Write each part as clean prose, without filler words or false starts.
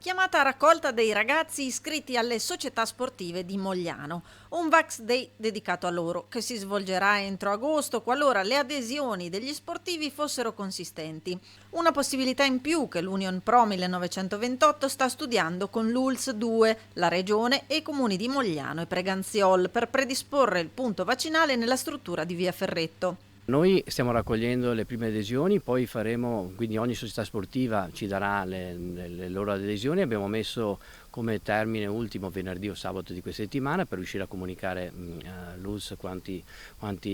Chiamata a raccolta dei ragazzi iscritti alle società sportive di Mogliano, un Vax Day dedicato a loro, che si svolgerà entro agosto qualora le adesioni degli sportivi fossero consistenti. Una possibilità in più che l'Union Pro 1928 sta studiando con l'ULS 2, la regione e i comuni di Mogliano e Preganziol per predisporre il punto vaccinale nella struttura di Via Ferretto. Noi stiamo raccogliendo le prime adesioni, poi faremo, quindi ogni società sportiva ci darà le loro adesioni. Abbiamo messo come termine ultimo venerdì o sabato di questa settimana per riuscire a comunicare all'ULS quanti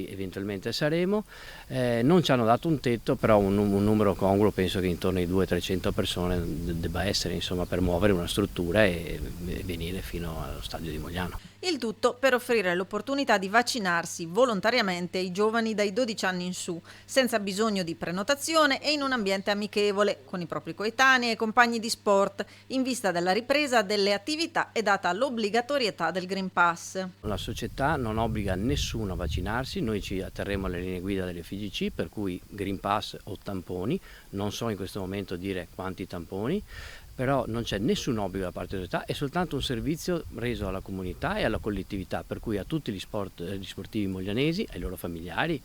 eventualmente saremo. Non ci hanno dato un tetto, però un numero congruo, penso che intorno ai 200-300 persone debba essere, insomma, per muovere una struttura e venire fino allo stadio di Mogliano. Il tutto per offrire l'opportunità di vaccinarsi volontariamente ai giovani dai 12 anni in su, senza bisogno di prenotazione e in un ambiente amichevole, con i propri coetanei e compagni di sport, in vista della ripresa delle attività e data l'obbligatorietà del Green Pass. La società non obbliga nessuno a vaccinarsi, noi ci atterremo alle linee guida delle FIGC, per cui Green Pass o tamponi, non so in questo momento dire quanti tamponi, però non c'è nessun obbligo da parte della società, è soltanto un servizio reso alla comunità e alla collettività, per cui a tutti gli sportivi moglianesi, ai loro familiari,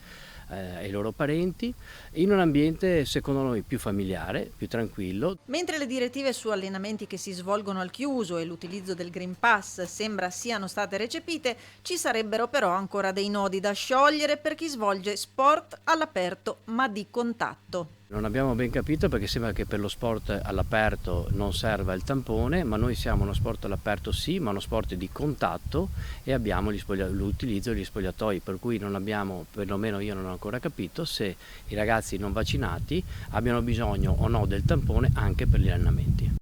ai loro parenti, in un ambiente secondo noi più familiare, più tranquillo. Mentre le direttive su allenamenti che si svolgono al chiuso e l'utilizzo del Green Pass sembra siano state recepite, ci sarebbero però ancora dei nodi da sciogliere per chi svolge sport all'aperto ma di contatto. Non abbiamo ben capito perché sembra che per lo sport all'aperto non serva il tampone, ma noi siamo uno sport all'aperto sì, ma uno sport di contatto e abbiamo l'utilizzo degli spogliatoi, per cui non abbiamo, perlomeno io non ho ancora capito, se i ragazzi non vaccinati abbiano bisogno o no del tampone anche per gli allenamenti.